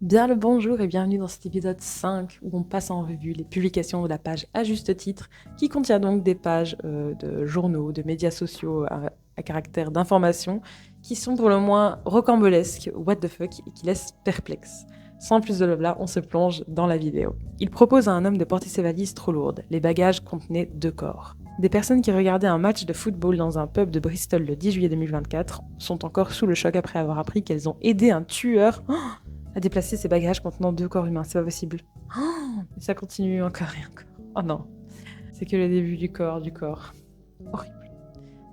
Bien le bonjour et bienvenue dans cet épisode 5 où on passe en revue les publications de la page à juste titre qui contient donc des pages de journaux, de médias sociaux à caractère d'information qui sont pour le moins rocambolesques, what the fuck, et qui laissent perplexe. Sans plus de blabla, on se plonge dans la vidéo. Il propose à un homme de porter ses valises trop lourdes. Les bagages contenaient 2 corps. Des personnes qui regardaient un match de football dans un pub de Bristol le 10 juillet 2024 sont encore sous le choc après avoir appris qu'elles ont aidé un tueur à déplacer ses bagages contenant 2 corps humains. C'est pas possible. Et ça continue encore et encore. Oh non. C'est que le début du corps. Horrible.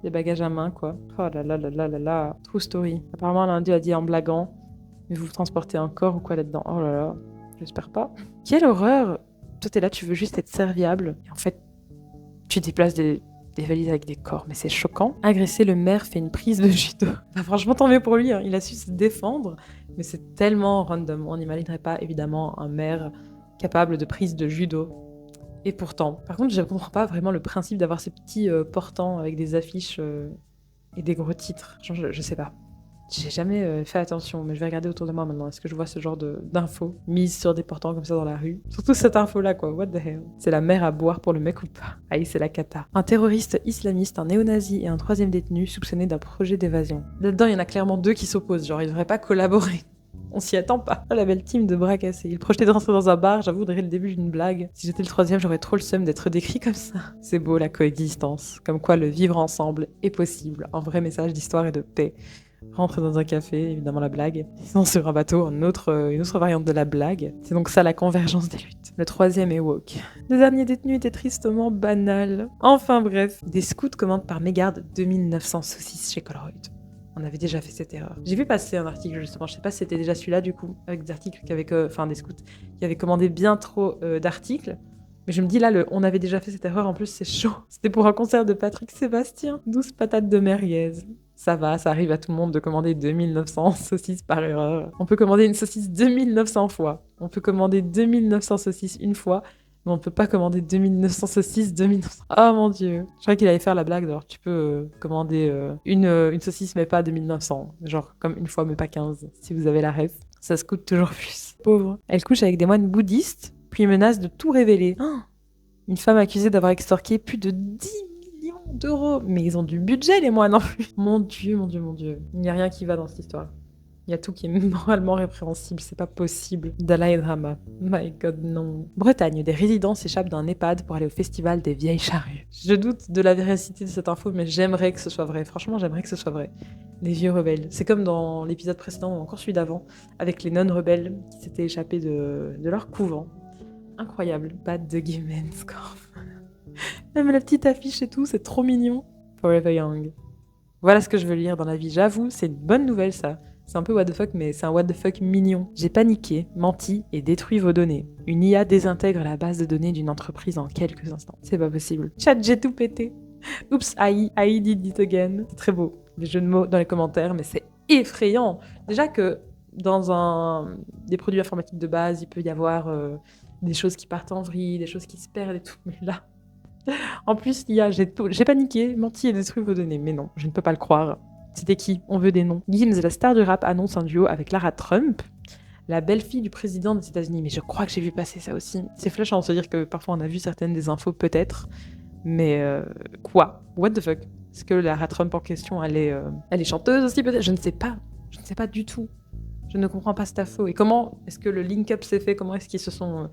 Des bagages à main, quoi. Oh là là là là là là. True story. Apparemment, l'un d'eux a dit en blaguant, mais vous transportez un corps ou quoi là-dedans? Oh là là. J'espère pas. Quelle horreur. Toi, t'es là, tu veux juste être serviable. Et en fait, tu déplaces des valises avec des corps, mais c'est choquant. Agressé, le maire fait une prise de judo. Enfin, franchement, tant mieux pour lui, hein. Il a su se défendre, mais c'est tellement random. On n'imaginerait pas, évidemment, un maire capable de prise de judo. Et pourtant, par contre, je ne comprends pas vraiment le principe d'avoir ces petits portants avec des affiches et des gros titres. Genre, je sais pas. J'ai jamais fait attention, mais je vais regarder autour de moi maintenant. Est-ce que je vois ce genre d'infos mises sur des portants comme ça dans la rue? Surtout cette info-là, quoi. What the hell? C'est la mer à boire pour le mec ou pas? Aïe, c'est la cata. Un terroriste islamiste, un néo-nazi et un 3e détenu soupçonné d'un projet d'évasion. Là-dedans, il y en a clairement 2 qui s'opposent. Genre, ils devraient pas collaborer. On s'y attend pas. La belle team de bras cassés. Il projetait de rentrer dans un bar, j'avoue, dès le début d'une blague. Si j'étais le 3e, j'aurais trop le seum d'être décrit comme ça. C'est beau, la coexistence. Comme quoi le vivre ensemble est possible. Un vrai message d'histoire et de paix. Rentre dans un café, évidemment la blague. Sinon sur un bateau, une autre variante de la blague. C'est donc ça la convergence des luttes. Le 3e est woke. Le dernier détenu était tristement banal. Enfin bref. Des scouts commandent par mégarde 2900 saucisses chez Colruyt. On avait déjà fait cette erreur. J'ai vu passer un article justement, je sais pas si c'était déjà celui-là du coup, avec des articles qui avaient, des scouts qui avaient commandé bien trop d'articles. Mais je me dis là, on avait déjà fait cette erreur, en plus c'est chaud. C'était pour un concert de Patrick Sébastien. 12 patates de merguez. Ça va, ça arrive à tout le monde de commander 2900 saucisses par erreur. On peut commander une saucisse 2900 fois. On peut commander 2900 saucisses une fois, mais on peut pas commander 2900 saucisses 2900. Oh mon dieu. Je croyais qu'il allait faire la blague, genre tu peux commander une saucisse mais pas 2900. Genre comme une fois mais pas 15, si vous avez la ref. Ça se coûte toujours plus. Pauvre. Elle couche avec des moines bouddhistes, puis menace de tout révéler. Oh, une femme accusée d'avoir extorqué plus de 10 millions d'euros. Mais ils ont du budget, les moines, en plus. Mon dieu, mon dieu, mon dieu. Il n'y a rien qui va dans cette histoire. Il y a tout qui est moralement répréhensible, c'est pas possible. Dalai Lama. My god, non. Bretagne, des résidents s'échappent d'un EHPAD pour aller au festival des vieilles charrues. Je doute de la véracité de cette info, mais j'aimerais que ce soit vrai. Franchement, j'aimerais que ce soit vrai. Les vieux rebelles. C'est comme dans l'épisode précédent, ou encore celui d'avant, avec les nonnes rebelles qui s'étaient échappées de leur couvent. Incroyable. Pas de Gimmenscorf. Même la petite affiche et tout, c'est trop mignon. Forever Young. Voilà ce que je veux lire dans la vie. J'avoue, c'est une bonne nouvelle ça. C'est un peu what the fuck, mais c'est un what the fuck mignon. J'ai paniqué, menti et détruit vos données. Une IA désintègre la base de données d'une entreprise en quelques instants. C'est pas possible. Chat, j'ai tout pété. Oups, I did it again. C'est très beau. Les jeux de mots dans les commentaires, mais c'est effrayant. Déjà que dans des produits informatiques de base, il peut y avoir des choses qui partent en vrille, des choses qui se perdent et tout. Mais là, en plus, l'IA, j'ai paniqué, menti et détruit vos données. Mais non, je ne peux pas le croire. C'était qui? On veut des noms. Gims, la star du rap, annonce un duo avec Lara Trump, la belle-fille du président des États-Unis. Mais je crois que j'ai vu passer ça aussi. C'est flushant de se dire que parfois on a vu certaines des infos, peut-être. Mais quoi? What the fuck? Est-ce que Lara Trump en question, elle est chanteuse aussi, peut-être? Je ne sais pas. Je ne sais pas du tout. Je ne comprends pas cette info. Et comment est-ce que le link-up s'est fait? Comment est-ce qu'ils se sont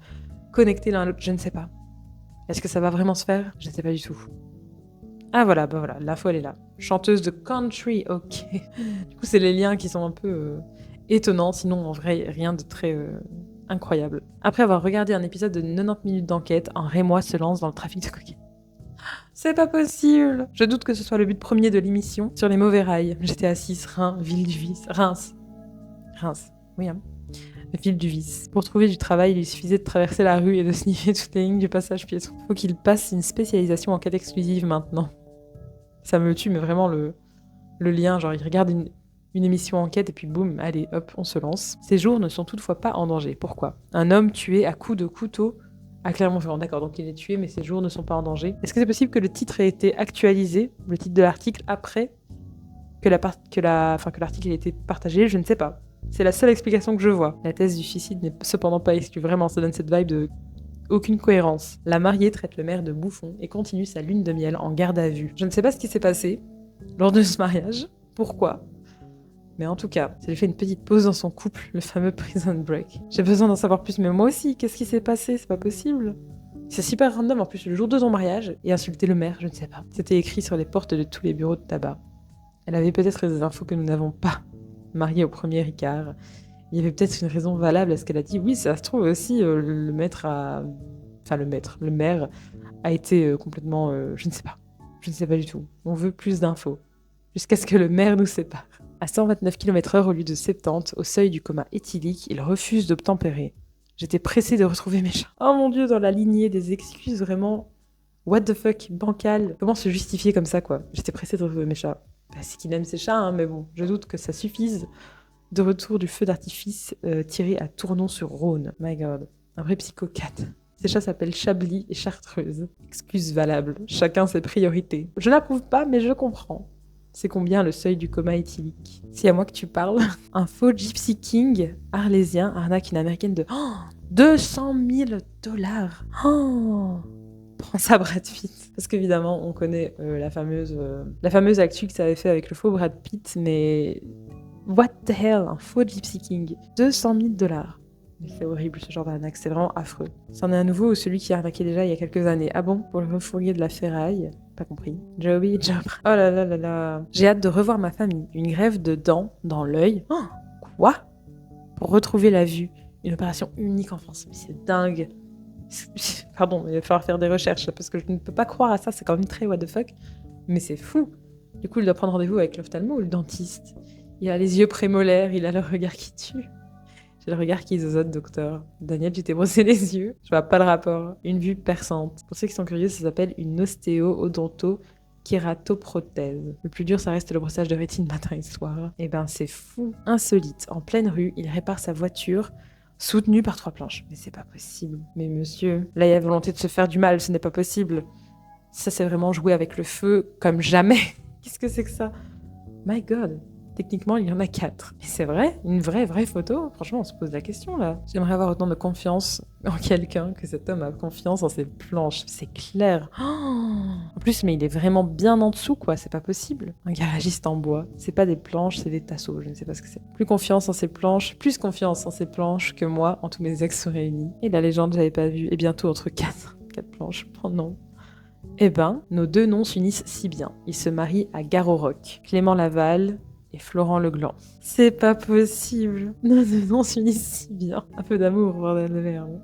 connectés l'un à l'autre? Je ne sais pas. Est-ce que ça va vraiment se faire? Je ne sais pas du tout. Ah voilà, bah voilà, l'info elle est là. Chanteuse de country, ok. Du coup, c'est les liens qui sont un peu étonnants, sinon en vrai, rien de très incroyable. Après avoir regardé un épisode de 90 minutes d'enquête, un Rémois se lance dans le trafic de cocaïne. C'est pas possible! Je doute que ce soit le but premier de l'émission. Sur les mauvais rails, j'étais assise, ville du vice. Reims, oui hein. Ville du vice. Pour trouver du travail, il lui suffisait de traverser la rue et de sniffer toutes les lignes du passage piéton. Faut qu'il passe une spécialisation enquête exclusive maintenant. Ça me tue, mais vraiment le lien, genre il regarde une émission enquête et puis boum, allez, hop, on se lance. Ces jours ne sont toutefois pas en danger. Pourquoi? Un homme tué à coups de couteau à Clermont-Ferrand. D'accord, donc il est tué, mais ses jours ne sont pas en danger. Est-ce que c'est possible que le titre ait été actualisé, le titre de l'article, après que l'article ait été partagé? Je ne sais pas. C'est la seule explication que je vois. La thèse du suicide n'est cependant pas exclue. Vraiment, ça donne cette vibe de aucune cohérence. La mariée traite le maire de bouffon et continue sa lune de miel en garde à vue. Je ne sais pas ce qui s'est passé lors de ce mariage. Pourquoi ? Mais en tout cas, ça lui fait une petite pause dans son couple, le fameux prison break. J'ai besoin d'en savoir plus, mais moi aussi, qu'est-ce qui s'est passé ? C'est pas possible. C'est super random en plus, le jour de ton mariage, et insulter le maire, je ne sais pas. C'était écrit sur les portes de tous les bureaux de tabac. Elle avait peut-être des infos que nous n'avons pas. Mariée au premier Ricard. Il y avait peut-être une raison valable à ce qu'elle a dit. Oui, ça se trouve aussi, le maire a été complètement... je ne sais pas. Je ne sais pas du tout. On veut plus d'infos. Jusqu'à ce que le maire nous sépare. À 129 km/h au lieu de 70, au seuil du coma éthylique, il refuse d'obtempérer. J'étais pressée de retrouver mes chats. Oh mon Dieu, dans la lignée des excuses vraiment... What the fuck, bancal. Comment se justifier comme ça, quoi ? J'étais pressée de retrouver mes chats. Bah, c'est qu'il aime ses chats, hein, mais bon, je doute que ça suffise. De retour du feu d'artifice tiré à Tournon-sur-Rhône. My God, un vrai psychopathe. Ces chats s'appellent Chablis et Chartreuse. Excuse valable, chacun ses priorités. Je n'approuve pas, mais je comprends. C'est combien le seuil du coma éthylique ? C'est à moi que tu parles. Un faux Gypsy King arlésien arnaque une américaine de 200 000 $. Prends ça, Brad Pitt. Parce qu'évidemment, on connaît la fameuse actu que ça avait fait avec le faux Brad Pitt, mais what the hell, un faux Gypsy King. 200 000 $. C'est horrible ce genre d'arnaque, c'est vraiment affreux. C'en est un nouveau ou celui qui a arnaqué déjà il y a quelques années. Ah bon ? Pour le refourguer de la ferraille ? Pas compris. Joey Job. Oh là là là là. J'ai hâte de revoir ma famille. Une greffe de dents dans l'œil. Oh, quoi ? Pour retrouver la vue. Une opération unique en France. Mais c'est dingue. Pardon, il va falloir faire des recherches parce que je ne peux pas croire à ça, c'est quand même très what the fuck. Mais c'est fou. Du coup, il doit prendre rendez-vous avec l'ophtalmo ou le dentiste. Il a les yeux prémolaires, il a le regard qui tue. J'ai le regard qui zozote, docteur. Daniel, tu t'es brossé les yeux. Je vois pas le rapport. Une vue perçante. Pour ceux qui sont curieux, ça s'appelle une ostéo-odonto-kératoprothèse. Le plus dur, ça reste le brossage de rétine matin et soir. Eh ben, c'est fou. Insolite. En pleine rue, il répare sa voiture, soutenu par 3 planches. Mais c'est pas possible. Mais monsieur, là, il y a volonté de se faire du mal, ce n'est pas possible. Ça, c'est vraiment jouer avec le feu comme jamais. Qu'est-ce que c'est que ça ? My God. Techniquement, il y en a 4. Et c'est vrai, une vraie photo. Franchement, on se pose la question, là. J'aimerais avoir autant de confiance en quelqu'un que cet homme a confiance en ses planches. C'est clair. En plus, mais il est vraiment bien en dessous, quoi. C'est pas possible. Un garagiste en bois. C'est pas des planches, c'est des tasseaux. Je ne sais pas ce que c'est. Plus confiance en ses planches que moi, en tous mes ex réunis. Et la légende, j'avais pas vu. Et bientôt, entre 4 planches. Oh non. Eh ben, nos 2 noms s'unissent si bien. Ils se marient à Gare-au-Roc. Clément Laval et Florent Legland. C'est pas possible. Nos 2 noms s'unissent si bien. Un peu d'amour, bordel de merde.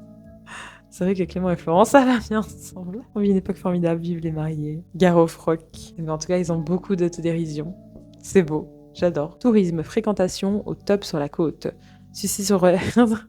C'est vrai que Clément et Florent, ça va bien ensemble. On vit une époque formidable, vive les mariés. Gare-au-Roc. Mais en tout cas, ils ont beaucoup d'autodérision. C'est beau, j'adore. Tourisme, fréquentation au top sur la côte. Suicide sur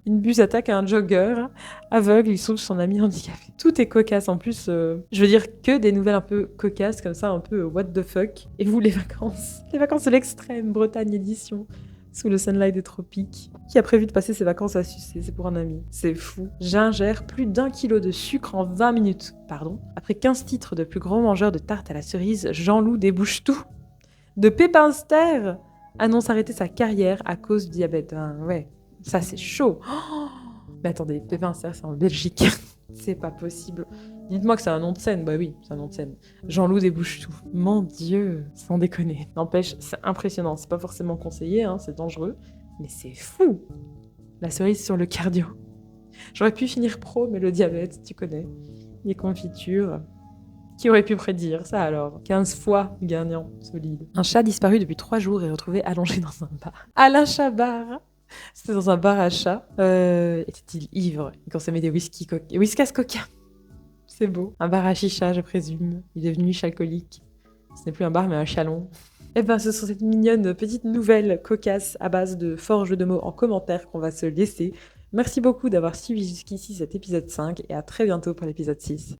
une bus attaque un jogger aveugle, il sauve son ami handicapé. Tout est cocasse en plus. Je veux dire que des nouvelles un peu cocasses comme ça, un peu what the fuck. Et vous, les vacances de l'extrême, Bretagne édition, sous le sunlight des tropiques. Qui a prévu de passer ses vacances à sucer ? C'est pour un ami. C'est fou. J'ingère plus d'1 kilo de sucre en 20 minutes. Pardon. Après 15 titres de plus grand mangeur de tarte à la cerise, Jean-Loup débouche tout. De Pépinster annonce arrêter sa carrière à cause du diabète. Ouais, ça c'est chaud. Mais attendez, Pépinster, c'est en Belgique. C'est pas possible. Dites-moi que c'est un nom de scène. Bah oui, c'est un nom de scène. Jean-Loup débouche tout. Mon Dieu, sans déconner. N'empêche, c'est impressionnant. C'est pas forcément conseillé, hein, c'est dangereux. Mais c'est fou. La cerise sur le cardio. J'aurais pu finir pro, mais le diabète, tu connais. Les confitures. Qui aurait pu prédire ça alors ? 15 fois gagnant, solide. Un chat disparu depuis 3 jours est retrouvé allongé dans un bar. Alain Chabar. C'était dans un bar à chat. Était-il ivre ? Il consommait des whiskas coca. C'est beau. Un bar à chicha, je présume. Il est devenu chalcolique. Ce n'est plus un bar, mais un chalon. Eh ben, ce sont cette mignonne petite nouvelle cocasse à base de forts jeux de mots en commentaire qu'on va se laisser. Merci beaucoup d'avoir suivi jusqu'ici cet épisode 5 et à très bientôt pour l'épisode 6.